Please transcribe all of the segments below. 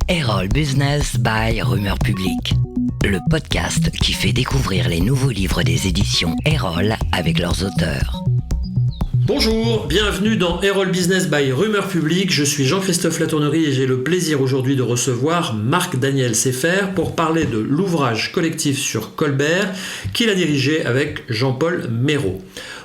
Erol Business by Rumeur Publique, le podcast qui fait découvrir les nouveaux livres des éditions Erol avec leurs auteurs. Bonjour, bienvenue dans Erol Business by Rumeur Publique. Je suis Jean-Christophe Latournerie et j'ai le plaisir aujourd'hui de recevoir Marc-Daniel Seffer pour parler de l'ouvrage collectif sur Colbert qu'il a dirigé avec Jean-Paul Méraud.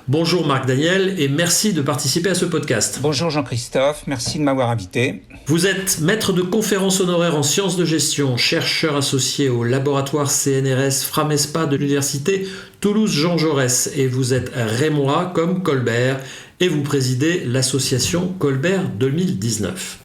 Bonjour Marc-Daniel et merci de participer à ce podcast. Bonjour Jean-Christophe, merci de m'avoir invité. Vous êtes maître de conférences honoraires en sciences de gestion, chercheur associé au laboratoire CNRS Framespa de l'université Toulouse-Jean Jaurès et vous êtes rémois comme Colbert et vous présidez l'association Colbert 2019.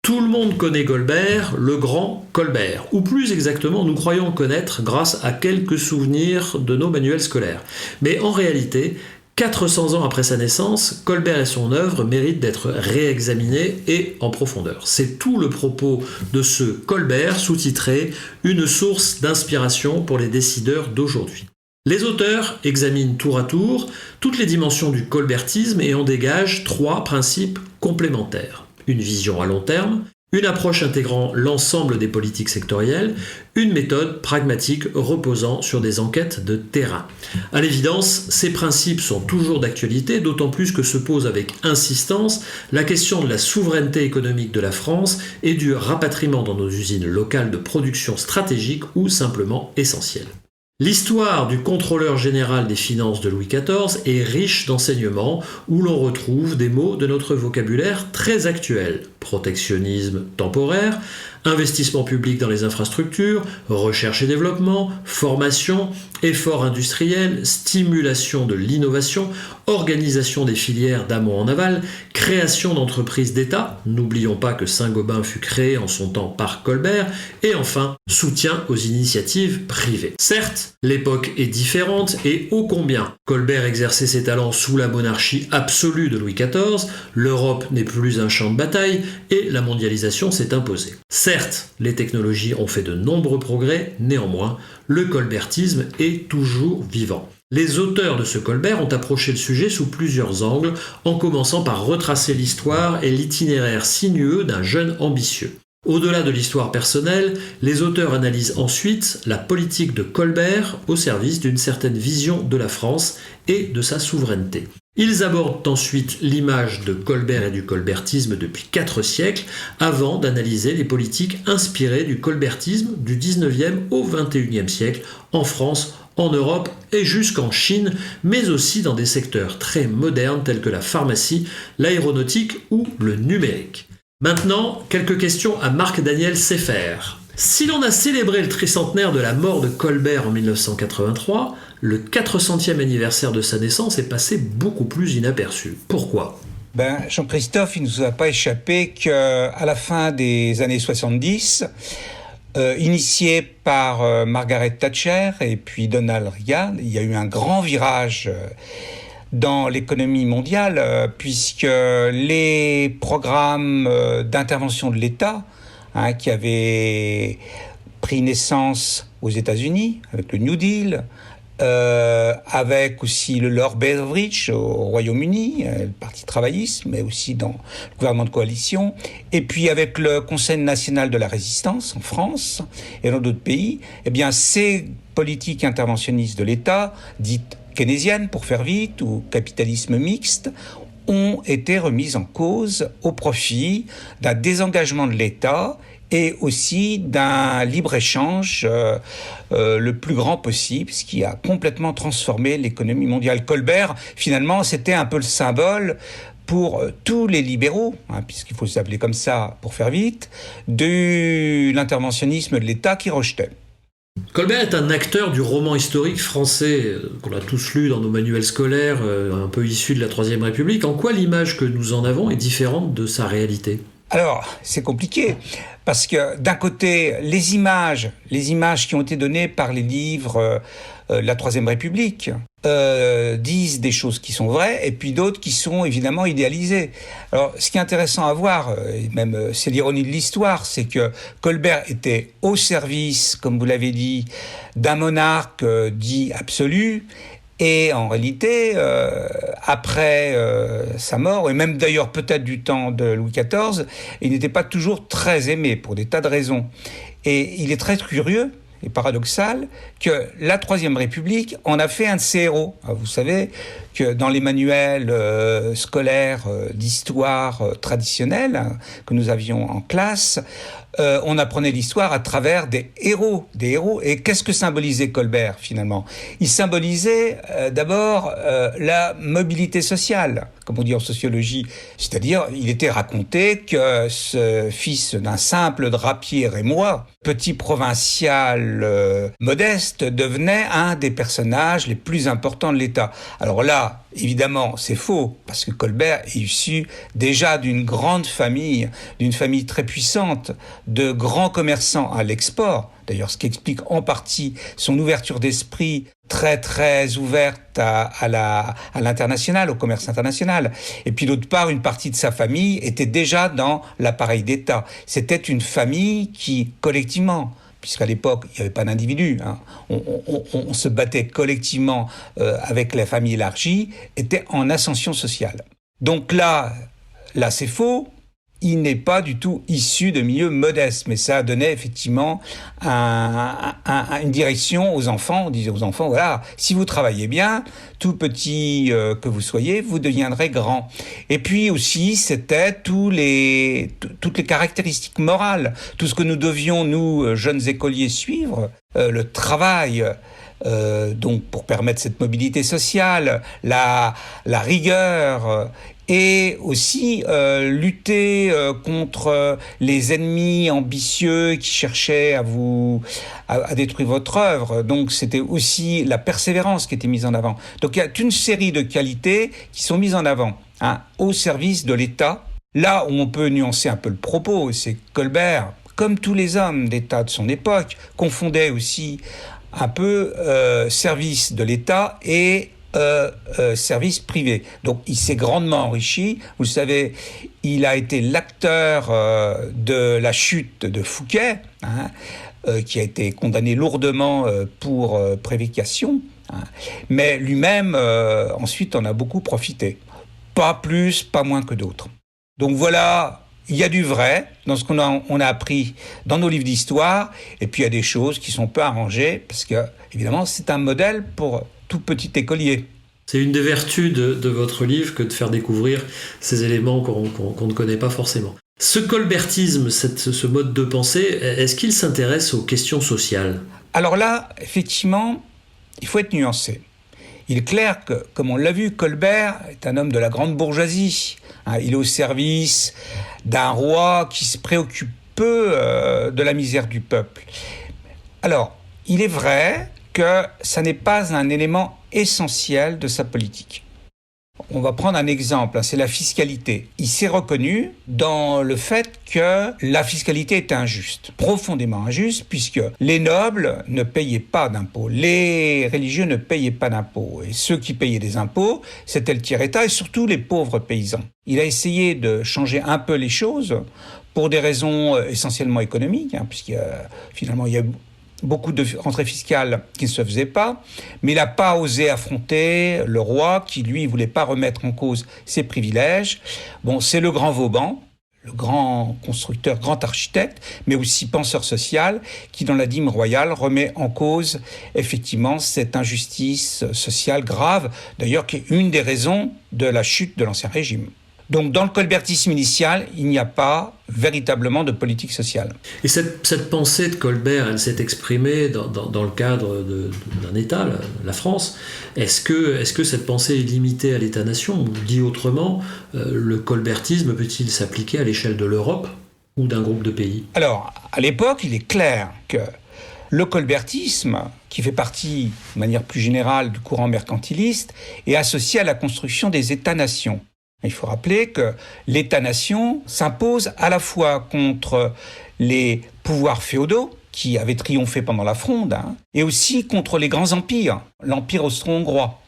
Tout le monde connaît Colbert, le grand Colbert, ou plus exactement nous croyons le connaître grâce à quelques souvenirs de nos manuels scolaires. Mais en réalité, 400 ans après sa naissance, Colbert et son œuvre méritent d'être réexaminés et en profondeur. C'est tout le propos de ce Colbert sous-titré « Une source d'inspiration pour les décideurs d'aujourd'hui ». Les auteurs examinent tour à tour toutes les dimensions du colbertisme et en dégagent 3 principes complémentaires. Une vision à long terme, une approche intégrant l'ensemble des politiques sectorielles, une méthode pragmatique reposant sur des enquêtes de terrain. À l'évidence, ces principes sont toujours d'actualité, d'autant plus que se pose avec insistance la question de la souveraineté économique de la France et du rapatriement dans nos usines locales de production stratégique ou simplement essentielle. L'histoire du contrôleur général des finances de Louis XIV est riche d'enseignements où l'on retrouve des mots de notre vocabulaire très actuels. Protectionnisme temporaire, investissement public dans les infrastructures, recherche et développement, formation, effort industriel, stimulation de l'innovation, organisation des filières d'amont en aval, création d'entreprises d'État, n'oublions pas que Saint-Gobain fut créé en son temps par Colbert, et enfin, soutien aux initiatives privées. Certes, l'époque est différente et ô combien Colbert exerçait ses talents sous la monarchie absolue de Louis XIV, l'Europe n'est plus un champ de bataille et la mondialisation s'est imposée. Certes, les technologies ont fait de nombreux progrès, néanmoins, le colbertisme est toujours vivant. Les auteurs de ce Colbert ont approché le sujet sous plusieurs angles, en commençant par retracer l'histoire et l'itinéraire sinueux d'un jeune ambitieux. Au-delà de l'histoire personnelle, les auteurs analysent ensuite la politique de Colbert au service d'une certaine vision de la France et de sa souveraineté. Ils abordent ensuite l'image de Colbert et du colbertisme depuis 4 siècles, avant d'analyser les politiques inspirées du colbertisme du 19e au 21e siècle, en France, en Europe et jusqu'en Chine, mais aussi dans des secteurs très modernes tels que la pharmacie, l'aéronautique ou le numérique. Maintenant, quelques questions à Marc-Daniel Seffer. Si l'on a célébré le tricentenaire de la mort de Colbert en 1983, le 400e anniversaire de sa naissance est passé beaucoup plus inaperçu. Pourquoi ? Jean-Christophe, il ne nous a pas échappé qu'à la fin des années 70, initié par Margaret Thatcher et puis Donald Reagan, il y a eu un grand virage dans l'économie mondiale, puisque les programmes d'intervention de l'État, qui avaient pris naissance aux États-Unis avec le New Deal, avec aussi le Lord Beveridge au Royaume-Uni, le Parti travailliste, mais aussi dans le gouvernement de coalition, et puis avec le Conseil national de la résistance en France et dans d'autres pays, eh bien ces politiques interventionnistes de l'État, dites keynésiennes pour faire vite, ou capitalisme mixte, ont été remises en cause au profit d'un désengagement de l'État et aussi d'un libre-échange le plus grand possible, ce qui a complètement transformé l'économie mondiale. Colbert, finalement, c'était un peu le symbole pour tous les libéraux, puisqu'il faut s'appeler comme ça pour faire vite, de l'interventionnisme de l'État qui rejetait. Colbert est un acteur du roman historique français qu'on a tous lu dans nos manuels scolaires, un peu issus de la Troisième République. En quoi l'image que nous en avons est différente de sa réalité ? Alors, c'est compliqué, parce que d'un côté, les images qui ont été données par les livres de la Troisième République disent des choses qui sont vraies, et puis d'autres qui sont évidemment idéalisées. Alors, ce qui est intéressant à voir, et même c'est l'ironie de l'histoire, c'est que Colbert était au service, comme vous l'avez dit, d'un monarque dit absolu, Et en réalité, après sa mort, et même d'ailleurs peut-être du temps de Louis XIV, il n'était pas toujours très aimé pour des tas de raisons. Et il est très curieux et paradoxal que la Troisième République en a fait un de ses héros. Alors vous savez que dans les manuels scolaires d'histoire traditionnelle que nous avions en classe, on apprenait l'histoire à travers des héros. Et qu'est-ce que symbolisait Colbert finalement ? Il symbolisait d'abord la mobilité sociale, comme on dit en sociologie. C'est-à-dire, il était raconté que ce fils d'un simple drapier rémois, petit provincial modeste, devenait un des personnages les plus importants de l'État. Alors là, évidemment, c'est faux, parce que Colbert est issu déjà d'une grande famille, d'une famille très puissante, de grands commerçants à l'export. D'ailleurs, ce qui explique en partie son ouverture d'esprit très très ouverte à l'international, au commerce international. Et puis d'autre part, une partie de sa famille était déjà dans l'appareil d'État. C'était une famille qui, collectivement, puisqu'à l'époque, il n'y avait pas d'individu, on se battait collectivement avec la famille élargie, était en ascension sociale. Donc là c'est faux. Il n'est pas du tout issu de milieux modestes, mais ça donnait effectivement une direction aux enfants. On disait aux enfants, voilà, si vous travaillez bien, tout petit que vous soyez, vous deviendrez grand. Et puis aussi, c'était toutes les caractéristiques morales, tout ce que nous devions, nous, jeunes écoliers, suivre, le travail, donc pour permettre cette mobilité sociale, la rigueur, et aussi lutter contre les ennemis ambitieux qui cherchaient à détruire votre œuvre. Donc c'était aussi la persévérance qui était mise en avant. Donc il y a une série de qualités qui sont mises en avant au service de l'État. Là où on peut nuancer un peu le propos, c'est que Colbert, comme tous les hommes d'État de son époque, confondait aussi un peu service de l'État et service privé. Donc il s'est grandement enrichi. Vous savez, il a été l'acteur de la chute de Fouquet, qui a été condamné lourdement pour prévarication, mais lui-même ensuite en a beaucoup profité. Pas plus, pas moins que d'autres. Donc voilà, il y a du vrai dans ce qu'on a appris dans nos livres d'histoire, et puis il y a des choses qui sont peu arrangées, parce que évidemment c'est un modèle pour tout petit écolier. C'est une des vertus de votre livre que de faire découvrir ces éléments qu'on ne connaît pas forcément. Ce colbertisme, ce mode de pensée, est-ce qu'il s'intéresse aux questions sociales ? Alors là, effectivement, il faut être nuancé. Il est clair que, comme on l'a vu, Colbert est un homme de la grande bourgeoisie. Il est au service d'un roi qui se préoccupe peu de la misère du peuple. Alors, il est vrai que ça n'est pas un élément essentiel de sa politique. On va prendre un exemple, c'est la fiscalité. Il s'est reconnu dans le fait que la fiscalité était injuste, profondément injuste, puisque les nobles ne payaient pas d'impôts, les religieux ne payaient pas d'impôts, et ceux qui payaient des impôts, c'était le tiers-état et surtout les pauvres paysans. Il a essayé de changer un peu les choses pour des raisons essentiellement économiques, puisque finalement il y a beaucoup de rentrées fiscales qui ne se faisaient pas, mais il n'a pas osé affronter le roi qui, lui, ne voulait pas remettre en cause ses privilèges. Bon, c'est le grand Vauban, le grand constructeur, grand architecte, mais aussi penseur social, qui, dans la dîme royale, remet en cause, effectivement, cette injustice sociale grave, d'ailleurs, qui est une des raisons de la chute de l'Ancien Régime. Donc, dans le colbertisme initial, il n'y a pas véritablement de politique sociale. Et cette pensée de Colbert, elle s'est exprimée dans le cadre d'un État, la France. Est-ce que cette pensée est limitée à l'État-nation ? Ou dit autrement, le colbertisme peut-il s'appliquer à l'échelle de l'Europe ou d'un groupe de pays ? Alors, à l'époque, il est clair que le colbertisme, qui fait partie, de manière plus générale, du courant mercantiliste, est associé à la construction des États-nations. Il faut rappeler que l'État-nation s'impose à la fois contre les pouvoirs féodaux qui avaient triomphé pendant la Fronde, et aussi contre les grands empires, l'Empire austro-hongrois.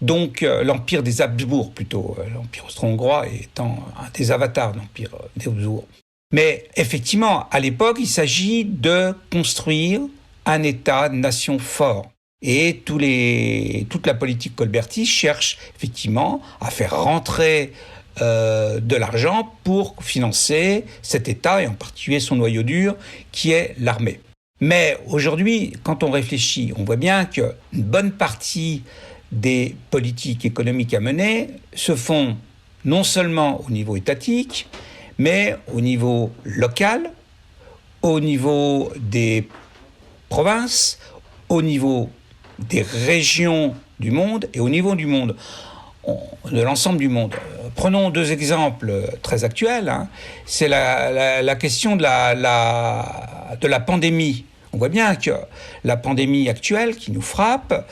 Donc l'Empire des Habsbourg plutôt, l'Empire austro-hongrois étant un des avatars de l'Empire des Habsbourg. Mais effectivement, à l'époque, il s'agit de construire un État-nation fort. Et toute la politique colbertiste cherche effectivement à faire rentrer de l'argent pour financer cet État, et en particulier son noyau dur, qui est l'armée. Mais aujourd'hui, quand on réfléchit, on voit bien qu'une bonne partie des politiques économiques à mener se font non seulement au niveau étatique, mais au niveau local, au niveau des provinces, au niveau des régions du monde et au niveau du monde, de l'ensemble du monde. Prenons 2 exemples très actuels. C'est la question de la pandémie. On voit bien que la pandémie actuelle qui nous frappe,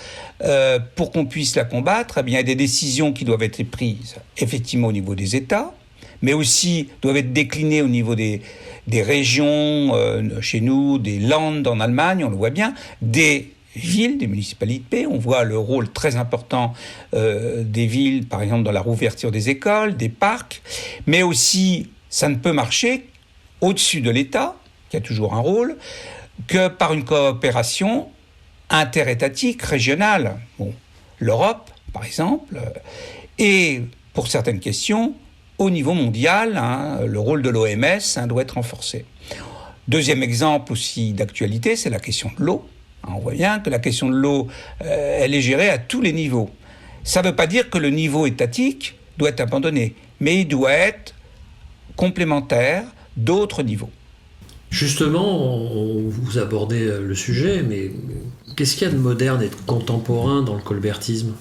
pour qu'on puisse la combattre, eh bien, il y a des décisions qui doivent être prises effectivement au niveau des États, mais aussi doivent être déclinées au niveau des régions, chez nous, des Länder en Allemagne, on le voit bien, des villes, des municipalités. On voit le rôle très important des villes, par exemple dans la rouverture des écoles, des parcs, mais aussi ça ne peut marcher au-dessus de l'État, qui a toujours un rôle, que par une coopération interétatique, régionale. Bon, l'Europe, par exemple, et pour certaines questions, au niveau mondial, le rôle de l'OMS doit être renforcé. Deuxième exemple aussi d'actualité, c'est la question de l'eau. On voit bien que la question de l'eau, elle est gérée à tous les niveaux. Ça ne veut pas dire que le niveau étatique doit être abandonné, mais il doit être complémentaire d'autres niveaux. Justement, vous abordez le sujet, mais qu'est-ce qu'il y a de moderne et de contemporain dans le colbertisme ?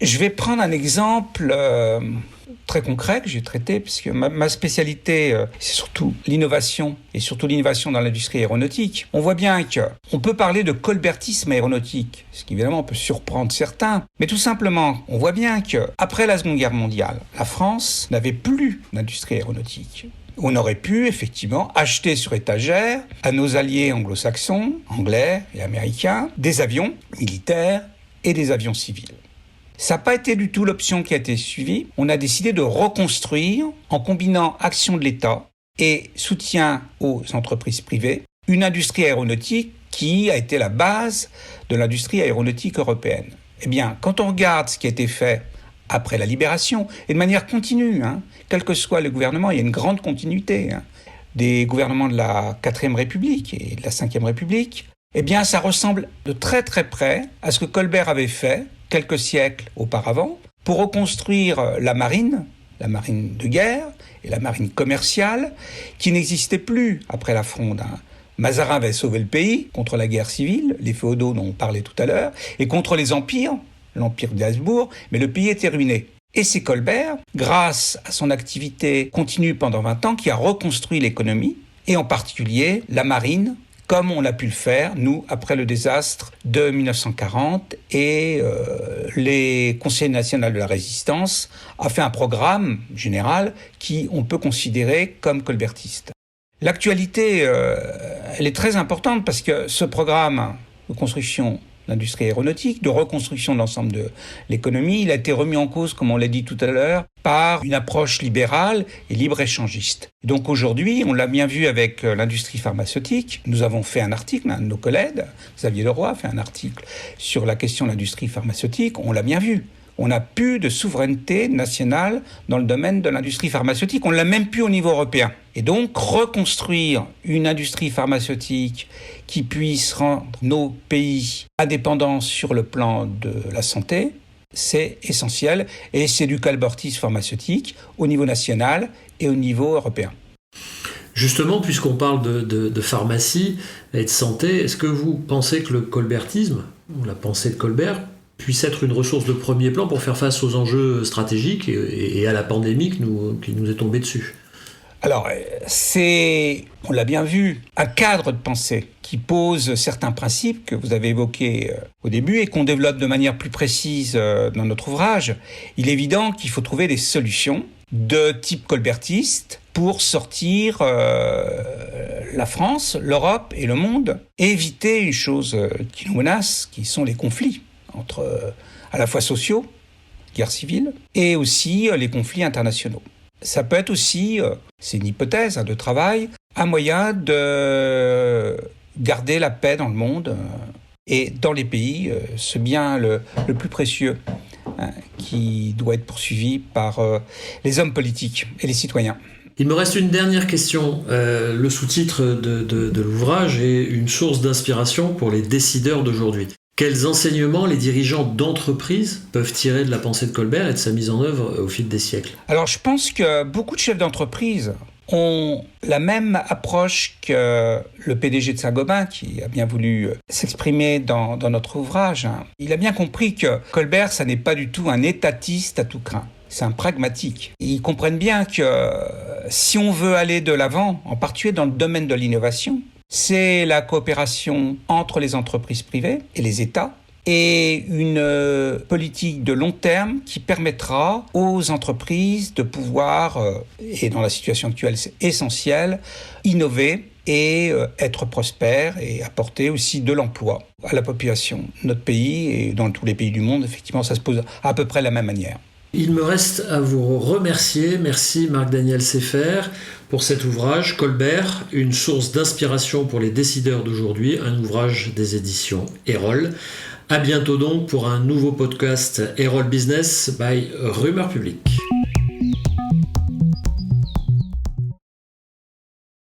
Je vais prendre un exemple très concret que j'ai traité, puisque ma spécialité, c'est surtout l'innovation, et surtout l'innovation dans l'industrie aéronautique. On voit bien qu'on peut parler de colbertisme aéronautique, ce qui évidemment peut surprendre certains, mais tout simplement, on voit bien qu'après la Seconde Guerre mondiale, la France n'avait plus d'industrie aéronautique. On aurait pu, effectivement, acheter sur étagère à nos alliés anglo-saxons, anglais et américains, des avions militaires et des avions civils. Ça n'a pas été du tout l'option qui a été suivie. On a décidé de reconstruire, en combinant action de l'État et soutien aux entreprises privées, une industrie aéronautique qui a été la base de l'industrie aéronautique européenne. Eh bien, quand on regarde ce qui a été fait après la libération, et de manière continue, quel que soit le gouvernement, il y a une grande continuité des gouvernements de la 4e République et de la 5e République, eh bien ça ressemble de très très près à ce que Colbert avait fait quelques siècles auparavant pour reconstruire la marine de guerre et la marine commerciale, qui n'existait plus après la Fronde. Mazarin avait sauvé le pays contre la guerre civile, les féodaux dont on parlait tout à l'heure, et contre les empires, l'empire d'Habsbourg, mais le pays était ruiné. Et c'est Colbert, grâce à son activité continue pendant 20 ans, qui a reconstruit l'économie, et en particulier la marine, comme on a pu le faire, nous, après le désastre de 1940, et les conseils nationaux de la résistance a fait un programme général qui on peut considérer comme colbertiste. L'actualité, elle est très importante parce que ce programme de construction l'industrie aéronautique, de reconstruction de l'ensemble de l'économie. Il a été remis en cause, comme on l'a dit tout à l'heure, par une approche libérale et libre-échangiste. Donc aujourd'hui, on l'a bien vu avec l'industrie pharmaceutique. Nous avons fait un article, un de nos collègues, Xavier Leroy, a fait un article sur la question de l'industrie pharmaceutique. On l'a bien vu. On n'a plus de souveraineté nationale dans le domaine de l'industrie pharmaceutique. On ne l'a même plus au niveau européen. Et donc, reconstruire une industrie pharmaceutique qui puisse rendre nos pays indépendants sur le plan de la santé, c'est essentiel. Et c'est du colbertisme pharmaceutique au niveau national et au niveau européen. Justement, puisqu'on parle de pharmacie et de santé, est-ce que vous pensez que le colbertisme, ou la pensée de Colbert, puisse être une ressource de premier plan pour faire face aux enjeux stratégiques et à la pandémie qui nous est tombée dessus? Alors, c'est, on l'a bien vu, un cadre de pensée qui pose certains principes que vous avez évoqués au début et qu'on développe de manière plus précise dans notre ouvrage. Il est évident qu'il faut trouver des solutions de type colbertiste pour sortir la France, l'Europe et le monde et éviter une chose qui nous menace, qui sont les conflits entre à la fois sociaux, guerre civile, et aussi les conflits internationaux. Ça peut être aussi, c'est une hypothèse de travail, un moyen de garder la paix dans le monde Et dans les pays, ce bien le plus précieux qui doit être poursuivi par les hommes politiques et les citoyens. Il me reste une dernière question. Le sous-titre de l'ouvrage est « Une source d'inspiration pour les décideurs d'aujourd'hui ». Quels enseignements les dirigeants d'entreprise peuvent tirer de la pensée de Colbert et de sa mise en œuvre au fil des siècles ? Alors je pense que beaucoup de chefs d'entreprise ont la même approche que le PDG de Saint-Gobain, qui a bien voulu s'exprimer dans notre ouvrage. Il a bien compris que Colbert, ça n'est pas du tout un étatiste à tout crin. C'est un pragmatique. Ils comprennent bien que si on veut aller de l'avant, en particulier dans le domaine de l'innovation, c'est la coopération entre les entreprises privées et les États et une politique de long terme qui permettra aux entreprises de pouvoir, et dans la situation actuelle c'est essentiel, innover et être prospères et apporter aussi de l'emploi à la population. Notre pays et dans tous les pays du monde, effectivement, ça se pose à peu près de la même manière. Il me reste à vous remercier. Merci Marc-Daniel Seffer pour cet ouvrage « Colbert, une source d'inspiration pour les décideurs d'aujourd'hui », un ouvrage des éditions Erol. À bientôt donc pour un nouveau podcast Erol Business by Rumeur Publique.